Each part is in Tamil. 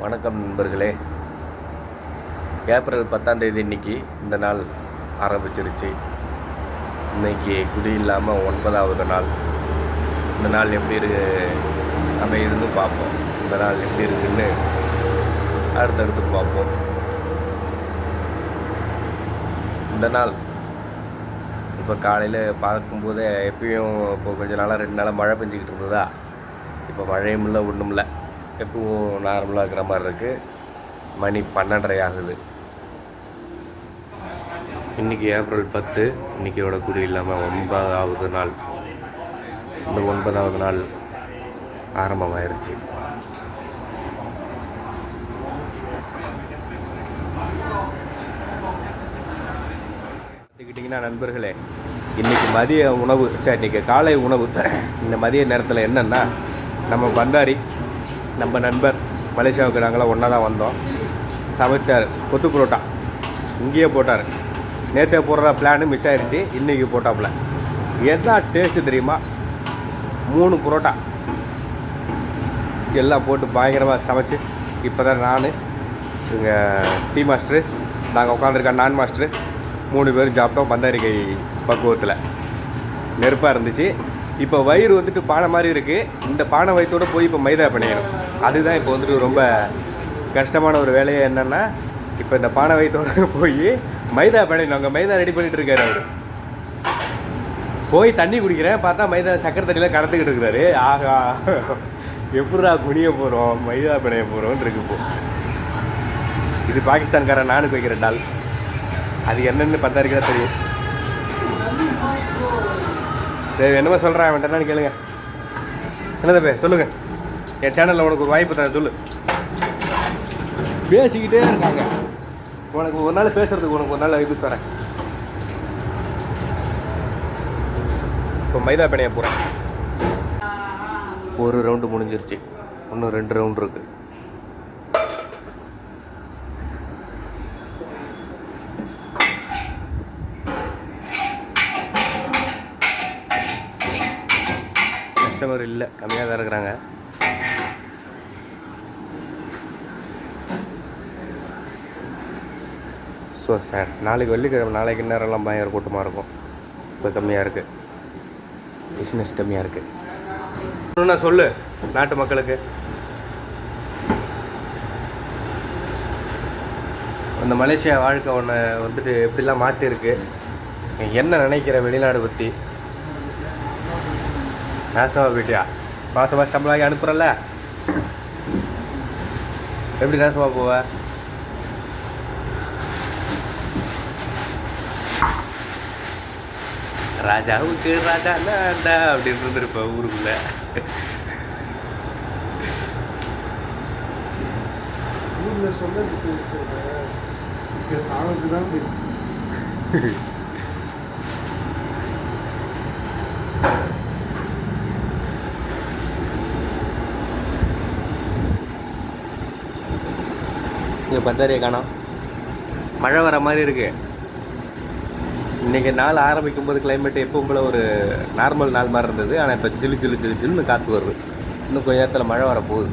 வணக்கம் நண்பர்களே. ஏப்ரல் 10ஆம் தேதி இன்னைக்கு இந்த நாள் ஆரம்பிச்சிருச்சு. இன்னைக்கு குடி இல்லாமல் 9வது நாள். இந்த நாள் எப்படி இருக்கு அமையுதுன்னு பார்ப்போம். இந்த நாள் எப்படி இருக்குன்னு அடுத்தடுத்து பார்ப்போம். இந்த நாள் இப்போ காலையில் பார்க்கும்போதே எப்பயும் இப்போ கொஞ்சம் நாளாக 2 நாளாக மழை பெஞ்சிக்கிட்டு இருந்ததா, இப்போ மழையும் இல்லை ஒன்றும் இல்லை, எப்பவும் நார்மலாக இருக்கிற மாதிரி இருக்குது. மணி 12:30 ஆகுது. இன்றைக்கி ஏப்ரல் 10. இன்றைக்கியோட குடி இல்லாமல் 9வது நாள். இந்த 9வது நாள் ஆரம்பமாயிருச்சு. பார்த்துக்கிட்டிங்கன்னா நண்பர்களே, இன்றைக்கி மதிய உணவு இன்றைக்கி காலை உணவு இந்த மதிய நேரத்தில் என்னென்னா, நம்ம பந்தாரி நம்ம நண்பர் மலேசியாவுக்கு நாங்களாம் ஒன்றா தான் வந்தோம். சமைச்சார் கொத்து புரோட்டா. இங்கேயே போட்டார். நேற்றே போடுற பிளானு மிஸ் ஆகிடுச்சு. இன்றைக்கி போட்டாப்புல என்ன டேஸ்ட்டு தெரியுமா? 3 புரோட்டா எல்லாம் போட்டு பயங்கரமாக சமைச்சு இப்போ தான் நான் இங்கே டீ மாஸ்டரு நாங்கள் உட்காந்துருக்க நான் மாஸ்டரு 3 பேரும் சாப்பிட்டோம். பந்தாரி கை பக்குவத்தில் நெருப்பாக இருந்துச்சு. இப்போ வயிறு வந்துட்டு பானை மாதிரி இருக்குது. இந்த பானை வயிற்றோடு போய் இப்போ மைதா பிணையணும். அதுதான் இப்போ வந்துட்டு ரொம்ப கஷ்டமான ஒரு வேலையே. என்னென்னா, இப்போ இந்த பானை வயிற்றோடு போய் மைதா பிணையணும். அங்கே மைதா ரெடி பண்ணிகிட்டு இருக்காரு அவர். போய் தண்ணி குடிக்கிறேன், பார்த்தா மைதா சக்கரை தண்ணியில் கடத்துக்கிட்டு இருக்கிறாரு. ஆகா, எப்படா குனிய போகிறோம், மைதா பிணைய போகிறோன்னு இருக்கு. இப்போ இது பாகிஸ்தான்காரன் நானுக்கு வைக்கிற டால். அது என்னென்னு பத்தாரிக்கா தெரியும். சரி, என்னமா சொல்கிறேன் அவன்கிட்ட கேளுங்க. என்ன தப்பே சொல்லுங்கள். என் சேனலில் உனக்கு ஒரு வாய்ப்பு தரேன், சொல்லு. பேசிக்கிட்டே இருக்காங்க. உனக்கு ஒரு நாள் பேசுகிறதுக்கு உனக்கு ஒரு நாள் இது தரேன். இப்போ மைதா பிணைய போகிறேன். ஒரு ரவுண்டு முடிஞ்சிருச்சு. இன்னும் 2 ரவுண்டு இருக்குது. கஸ்டமர் இல்லை, கம்மியாக தான் இருக்கிறாங்க. ஸோ சார், நாளைக்கு வெள்ளிக்கிழமை, நாளைக்கு நேரம்லாம் பயங்கர கூட்டமாக இருக்கும். இப்போ கம்மியாக இருக்குது, பிஸ்னஸ் கம்மியாக இருக்குது. இன்னும் சொல்லு நாட்டு மக்களுக்கு. அந்த மலேசியா வாழ்க்கை ஒன்று வந்துட்டு எப்படிலாம் மாற்றிருக்கு, என்ன நினைக்கிற வெளிநாடு பற்றி? நாசமாக போயிட்டியா? மாதம் சம்பளம் வாங்கி அனுப்புகிறல்ல, எப்படி நாசமாக போவ? ராஜாவுக்கு ராஜா நான்டா அப்படின்னு இருந்திருப்பேன் ஊருக்குள்ள. ஊரில் சொன்னது பேசு, சாவுக்கு தான் பேசு. இங்கே பத்தாரியை காணோம். மழை வர மாதிரி இருக்குது. இன்றைக்கி நாள் ஆரம்பிக்கும் போது கிளைமேட் எப்பவும் போல் ஒரு நார்மல் நாள் மாதிரி இருந்தது. ஆனால் இப்போ ஜில்லு ஜில்லு ஜில்லு ஜில்லுன்னு காற்று வருது. இன்னும் கொஞ்சம் நேரத்தில் மழை வரப்போகுது.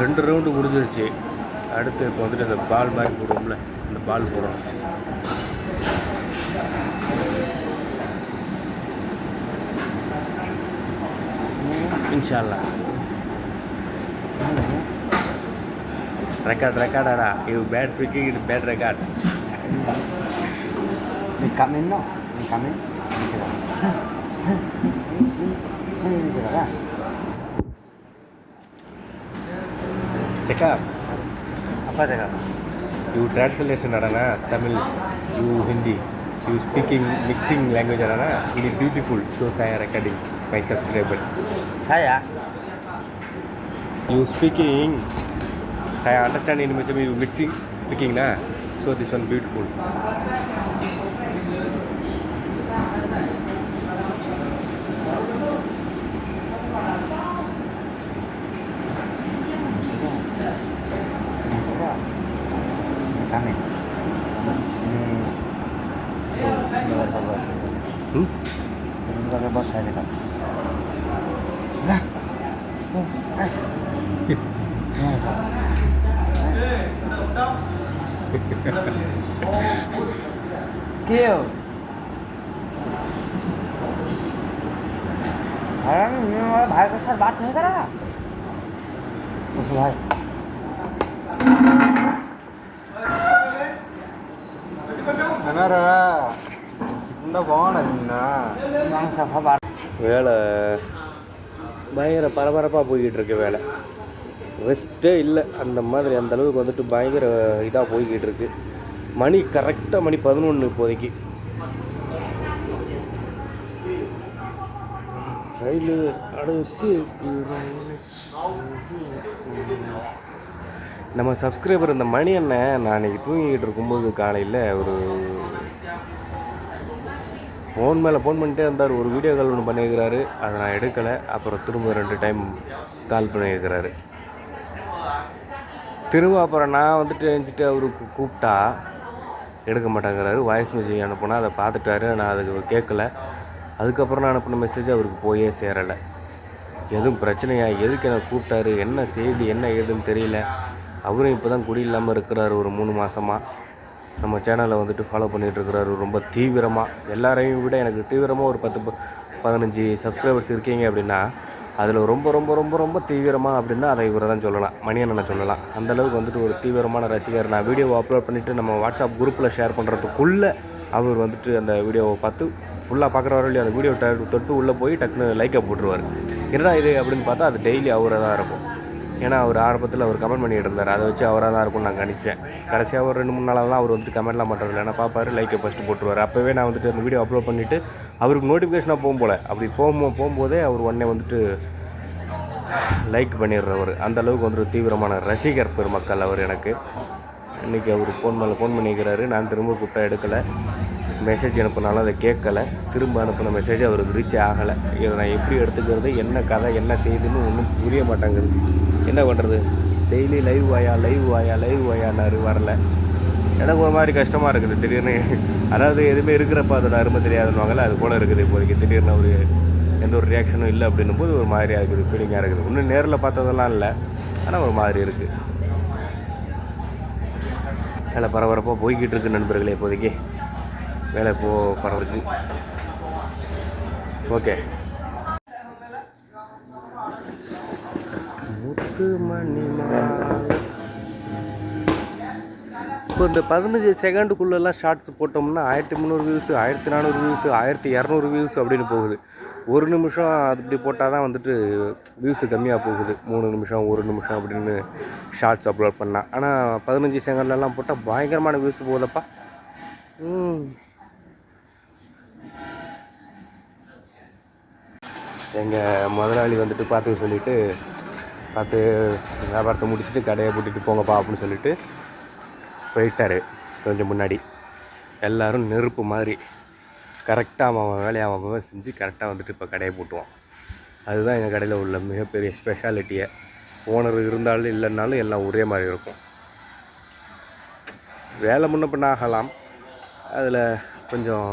ரெண்டு ரவுண்டு முடிஞ்சிருச்சு. அடுத்து இப்போ வந்துட்டு அந்த பால் மாதிரி போடுவோம்ல, இந்த பால் போடணும். இன்ஷா அல்லாஹ். ரெக்கார்டாடா. யூ பேட் ஸ்பீக்கிங், இது பேட் ரெக்கார்ட். நீ கமெண்ட் no, நீ comment cakap apa cakap? You translation adana Tamil, you Hindi, you speaking mixing language adana. Ini beautiful. So saya recording my subscribers. Saya You speaking, saya understand ini macam you mixing speaking na. So this one beautiful. Kami. Ini luar bos. Luar bos saya kan. Nah. Kêu. भाई के साथ बात नहीं करा भाई வேலை பயங்கர பரபரப்பாக போய்கிட்டு இருக்கு வேலை ரெஸ்ட்டே இல்லை அந்த மாதிரி அந்த அளவுக்கு வந்துட்டு பயங்கர இதாக போய்கிட்டு இருக்கு மணி கரெக்டாக மணி 11 இப்போதைக்கு ரயில் அடுத்து நம்ம சப்ஸ்கிரைபர் இந்த மணி அண்ணன் நான் இன்றைக்கி தூங்கிக்கிட்டு இருக்கும்போது காலையில் ஒரு ஃபோன் மேலே ஃபோன் பண்ணிட்டே இருந்தார். ஒரு வீடியோ கால் ஒன்று பண்ணியிருக்கிறாரு, அதை நான் எடுக்கலை. அப்புறம் திரும்ப 2 டைம் கால் பண்ணியிருக்கிறாரு. திரும்ப அப்புறம் நான் வந்துட்டு எழுந்துட்டு அவருக்கு கூப்பிட்டா எடுக்க மாட்டேங்கிறாரு. வாய்ஸ் மெசேஜ் அனுப்புனா அதை பார்த்துட்டாரு, நான் அதுக்கு கேட்கல. அதுக்கப்புறம் நான் அனுப்பின மெசேஜ் அவருக்கு போயே சேரலை. எதுவும் பிரச்சனையா, எதுக்கு எனக்கு கூப்பிட்டாரு, என்ன செய்தி, என்ன ஏதுன்னு தெரியல. அவரும் இப்போ தான் குடி இல்லாமல் இருக்கிறாரு. ஒரு 3 மாதமாக நம்ம சேனலை வந்துட்டு ஃபாலோ பண்ணிகிட்ருக்கிறாரு ரொம்ப தீவிரமாக. எல்லாரையும் விட எனக்கு தீவிரமாக ஒரு 10-15 சப்ஸ்கிரைபர்ஸ் இருக்கீங்க அப்படின்னா அதில் ரொம்ப ரொம்ப ரொம்ப ரொம்ப தீவிரமாக அப்படின்னா அதை இவரை தான் சொல்லலாம், மணியண்ணனை சொல்லலாம். அந்தளவுக்கு வந்துட்டு ஒரு தீவிரமான ரசிகர். நான் வீடியோவை அப்லோட் பண்ணிவிட்டு நம்ம வாட்ஸ்அப் குரூப்பில் ஷேர் பண்ணுறதுக்குள்ளே அவர் வந்துட்டு அந்த வீடியோவை பார்த்து ஃபுல்லாக பார்க்குறவரை இல்லையா, அந்த வீடியோ தொட்டு உள்ளே போய் டக்குன்னு லைக்கை போட்டுருவார். என்னடா இது அப்படின்னு பார்த்தா அது டெய்லி அவராக தான் இருக்கும். ஏன்னா அவர் ஆரம்பத்தில் அவர் கமெண்ட் பண்ணிகிட்டு இருந்தார், அதை வச்சு அவராக தான் இருக்கும்னு நான் கணிச்சேன். கடைசியாக ஒரு 2-3 நாளெல்லாம் அவர் வந்துட்டு கமெண்ட்லாம் பண்ணுறது இல்லை. நான் பார்ப்பார், லைக்கை ஃபஸ்ட்டு போட்டுருவார். அப்போவே நான் வந்துட்டு அந்த வீடியோ அப்லோட் பண்ணிவிட்டு அவருக்கு நோட்டிஃபிகேஷனாக போகும்போல அப்படி போகும்போதே அவர் உடனே வந்துட்டு லைக் பண்ணிடுறவர். அந்தளவுக்கு வந்துட்டு தீவிரமான ரசிகர் பெருமக்கள் அவர் எனக்கு. இன்றைக்கி அவர் ஃபோன் மேலே ஃபோன் பண்ணிக்கிறாரு. நான் திரும்ப கூப்பிட்டா எடுக்கலை. மெசேஜ் அனுப்புனாலும் அதை கேட்கலை. திரும்ப அனுப்பின மெசேஜ் அவருக்கு ரீச் ஆகலை. இதை நான் எப்படி எடுத்துக்கிறது, என்ன கதை, என்ன செய்யுதுன்னு ஒன்றும் புரிய மாட்டேங்குது. என்ன பண்ணுறது, டெய்லி லைவ் வாயான்னாரு, வரல. எனக்கு ஒரு மாதிரி கஷ்டமாக இருக்குது திடீர்னு. அதாவது எதுவுமே இருக்கிறப்ப அதோட அருமை தெரியாதுன்னுவாங்கல்ல, அது போல் இருக்குது இப்போதைக்கு. திடீர்னு ஒரு எந்த ஒரு ரியாக்ஷனும் இல்லை அப்படின்னும் போது ஒரு மாதிரியாக இருக்குது, ஃபீலிங்காக இருக்குது. இன்னும் நேரில் பார்த்ததெல்லாம் இல்லை, ஆனால் ஒரு மாதிரி இருக்குது. வேலை பரபரப்பாக போய்கிட்டு இருக்கு நண்பர்களே. இப்போதைக்கு வேலை பரவருக்கு ஓகே. முத்துமணி இப்போ இந்த 15 செகண்டுக்குள்ளெல்லாம் ஷார்ட்ஸ் போட்டோம்னா 1300 வியூஸு, 1400 வியூஸு, 1200 வியூஸ் அப்படின்னு போகுது. 1 நிமிஷம் அது இப்படி போட்டால் தான் வந்துட்டு வியூஸு கம்மியாக போகுது. 3 நிமிஷம் 1 நிமிஷம் அப்படின்னு ஷார்ட்ஸ் அப்லோட் பண்ணால். ஆனால் 15 செகண்ட்லலாம் போட்டால் பயங்கரமான வியூஸ் போகுதப்பா. எங்கள் முதலாளி வந்துட்டு பார்த்து சொல்லிவிட்டு, பார்த்து வியாபாரத்தை முடிச்சுட்டு கடையை பூட்டிட்டு போங்கப்பா அப்படின்னு சொல்லிட்டு போயிட்டார். கொஞ்சம் முன்னாடி எல்லோரும் நெருப்பு மாதிரி கரெக்டாக அவன் வேலையை அவன் செஞ்சு கரெக்டாக வந்துட்டு இப்போ கடையை பூட்டுவான். அதுதான் எங்கள் கடையில் உள்ள மிகப்பெரிய ஸ்பெஷாலிட்டியை. ஓனர் இருந்தாலும் இல்லைன்னாலும் எல்லாம் ஒரே மாதிரி இருக்கும். வேலை முன்ன பின்ன ஆகலாம், அதில் கொஞ்சம்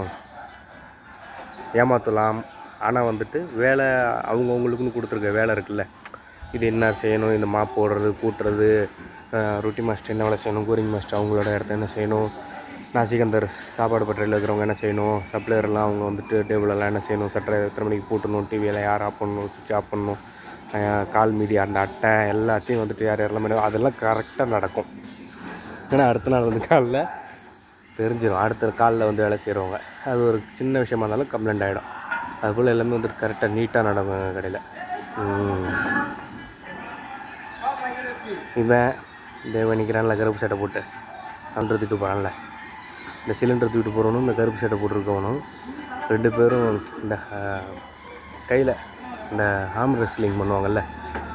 ஏமாற்றலாம். ஆனால் வந்துட்டு வேலை அவங்கவுங்களுக்குன்னு கொடுத்துருக்க வேலை இருக்குல்ல, இது என்ன செய்யணும், இந்த மாப் போடுறது, கூட்டுறது, ரொட்டி மாஸ்டர் என்ன வேலை செய்யணும், கூரிங் மாஸ்டர் அவங்களோட இடத்த என்ன செய்யணும், நாசிகந்தர் சாப்பாடு பட்டறையில் இருக்கிறவங்க என்ன செய்யணும், சப்ளையர்லாம் அவங்க வந்துட்டு டேபிளெல்லாம் என்ன செய்யணும், சட்டரை எத்தனை மணிக்கு போட்டணும், டிவியில் யார் ஆஃப் பண்ணணும், சுவிட்ச் ஆஃப் பண்ணணும், கால் மீடியா அந்த அட்டை எல்லாத்தையும் வந்துட்டு யார் யாரெல்லாம் பண்ணணும், அதெல்லாம் கரெக்டாக நடக்கும். ஏன்னா அடுத்த நாள் வந்து காலில் தெரிஞ்சிடும். அடுத்த காலில் வந்து வேலை செய்கிறவங்க அது ஒரு சின்ன விஷயமா இருந்தாலும் கம்ப்ளைண்ட் ஆகிடும். அதுபோல் எல்லாமே வந்துட்டு கரெக்டாக நீட்டாக நடக்கும் கடையில். இவன் தேவன் நிற்கிறான்ல கருப்பு சட்டை போட்டு சிலிண்டர் தூக்கிட்டு போகிறான்ல, இந்த சிலிண்டர் தூக்கிட்டு போகிறவனும் இந்த கருப்பு சட்டை போட்டிருக்கவனும் 2 பேரும் இந்த கையில் இந்த ஆர்ம் ரெஸ்லிங் பண்ணுவாங்கள்ல,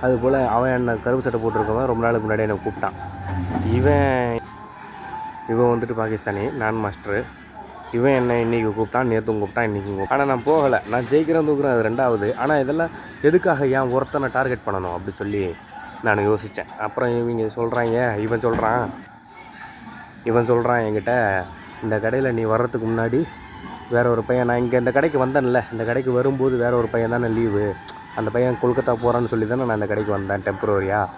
அதுபோல் அவன் என்ன கருப்பு சட்டை போட்டிருக்கவன் ரொம்ப நாளுக்கு முன்னாடி என்னை கூப்பிட்டான். இவன் வந்துட்டு பாகிஸ்தானி நான் மாஸ்டரு. இவன் என்ன இன்றைக்கி கூப்பிட்டான், நேற்றும் கூப்பிட்டான், இன்றைக்கும் கூப்பிட்டான். ஆனால் நான் போகலை. நான் ஜெயிக்கிறேன் தூக்குறேன், அது 2வது. ஆனால் இதெல்லாம் எதுக்காக ஏன் ஒருத்தனை டார்கெட் பண்ணணும் அப்படி சொல்லி நான் யோசித்தேன். அப்புறம் இவங்க சொல்கிறாங்க, இவன் சொல்கிறான் இவன் சொல்கிறான் என்கிட்ட, இந்த கடையில் நீ வர்றதுக்கு முன்னாடி வேற ஒரு பையன், நான் இங்கே இந்த கடைக்கு வந்தேன்ல, இந்த கடைக்கு வரும்போது வேற ஒரு பையன் தானே லீவு, அந்த பையன் கொல்கத்தா போகிறான்னு சொல்லி தானே நான் இந்த கடைக்கு வந்தேன் டெம்பரரியாக.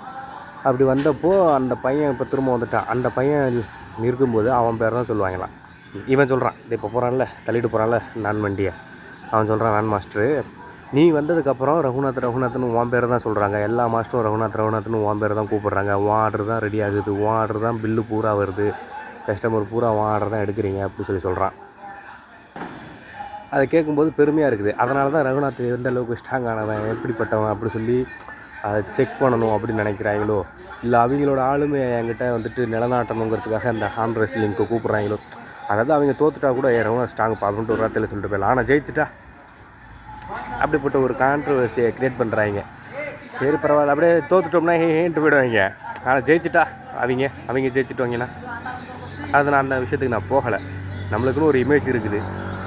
அப்படி வந்தப்போ அந்த பையன் இப்போ திரும்ப வந்துட்டான். அந்த பையன் இருக்கும்போது அவன் பேர் தான் சொல்லுவாங்களாம். இவன் சொல்கிறான், இது இப்போ போகிறான்ல, தள்ளிட்டு போகிறான்ல நான் வண்டியை, அவன் சொல்கிறான், நான் மாஸ்டரு நீ வந்ததுக்கப்புறம் ரகுநாத்னு உன் பேர் தான் சொல்கிறாங்க, எல்லா மாஸ்டரும் ரகுநாத்னு உன் பேர் தான் கூப்பிட்றாங்க, உன் ஆர்டர் தான் ரெடி ஆகுது, உன் ஆர்டர் தான் பில்லு பூரா வருது, கஸ்டமர் பூரா உன் ஆர்டர் தான் எடுக்கிறீங்க அப்படின்னு சொல்கிறான். அதை கேட்கும்போது பெருமையாக இருக்குது. அதனால தான் ரகுநாத் எந்த அளவுக்கு ஸ்ட்ராங் ஆனவன், எப்படிப்பட்டவன் அப்படி சொல்லி அதை செக் பண்ணணும் அப்படின்னு நினைக்கிறாங்களோ, இல்லை அவங்களோட ஆளுமை என்கிட்ட வந்துட்டு நிலநாட்டணுங்கிறதுக்காக அந்த ஹார்ன் ரெஸ்லிங்க்கு கூப்பிட்றாங்களோ. அதாவது அவங்க தோத்துட்டா கூட ரகுநாத் ஸ்ட்ராங் அப்படின்ட்டு ஒரு வார்த்தையில் சொல்லிட்டு போயிடலாம். ஆனால் ஜெயிச்சிட்டா அப்படிப்பட்ட ஒரு கான்ட்ரவர்சியை க்ரியேட் பண்ணுறாங்க. சரி பரவாயில்ல, அப்படியே தோத்துட்டோம்னா ஹேன்ட்டு போயிடுவாங்க. ஆனால் ஜெயிச்சிட்டா அவங்க ஜெயிச்சிட்டோங்கன்னா அது நான் அந்த விஷயத்துக்கு நான் போகலை. நம்மளுக்குன்னு ஒரு இமேஜ் இருக்குது,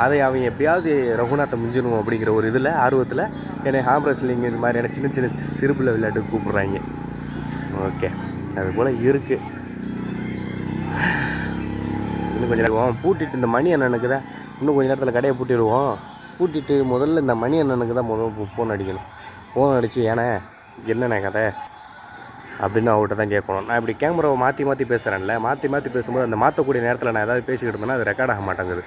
அதை அவங்க எப்படியாவது ரகுநாத்தை மிஞ்சணும் அப்படிங்கிற ஒரு இதில் ஆர்வத்தில் என்னை ஹார்ன் ரெஸ்லிங் இது மாதிரியான சின்ன சின்ன சிறுபிள்ளை விளையாட்டுக்கு கூப்பிட்றாங்க. ஓகே, அது போல் இருக்குது. இன்னும் கொஞ்சம் நேரம் பூட்டிட்டு இந்த மணி அண்ணனுக்கு தான் இன்னும் கொஞ்சம் நேரத்தில் கடையை பூட்டிடுவோம். பூட்டிட்டு முதல்ல இந்த மணி அண்ணனுக்கு தான் ஃபோன் அடிக்கணும். ஃபோன் அடித்து ஏன்னா என்னென்ன கதை அப்படின்னு அவர்கிட்ட தான் கேட்கணும். நான் இப்படி கேமராவை மாற்றி பேசுகிறேன்ல, மாற்றி பேசும்போது அந்த மாற்றக்கூடிய நேரத்தில் நான் ஏதாவது பேசிக்கிட்டு இருந்தேன்னா அது ரெக்கார்ட் ஆக மாட்டேங்குது.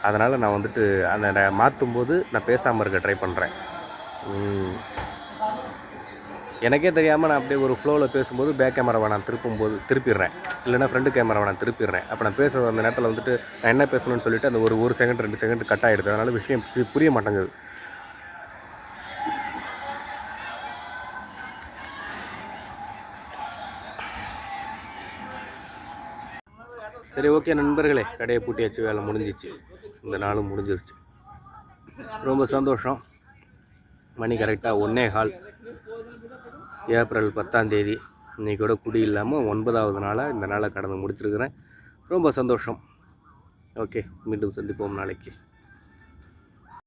அதனால் நான் வந்துட்டு அந்த மாற்றும்போது நான் பேசாமல் இருக்க ட்ரை பண்ணுறேன். எனக்கே தெரியாமல் நான் அப்படியே ஒரு ஃப்ளோவில் பேசும்போது பேக் கேமராவை நான் திருப்பிடுறேன், இல்லைனா ஃப்ரண்ட் கேமராவை நான் திருப்பிடுறேன். அப்போ நான் பேசுகிற அந்த நேரத்தில் வந்துட்டு நான் என்ன பேசணும்னு சொல்லிவிட்டு அந்த ஒரு செகண்ட் 2 செகண்ட் கட் ஆகிடுது. அதனால் விஷயம் புரிய மாட்டேங்குது. சரி, ஓகே நண்பர்களே, கடையை பூட்டியாச்சு, வேலை முடிஞ்சிச்சு, இந்த நாளும் முடிஞ்சிருச்சு. ரொம்ப சந்தோஷம். மணி கரெக்டாக 1:15, ஏப்ரல் 10 இன்றைக்கி கூட குடி இல்லாமல் 9வது நாளாக இந்த நாளை கடந்து முடிச்சிருக்கிறேன். ரொம்ப சந்தோஷம். ஓகே, மீண்டும் சந்திப்போம் நாளைக்கு.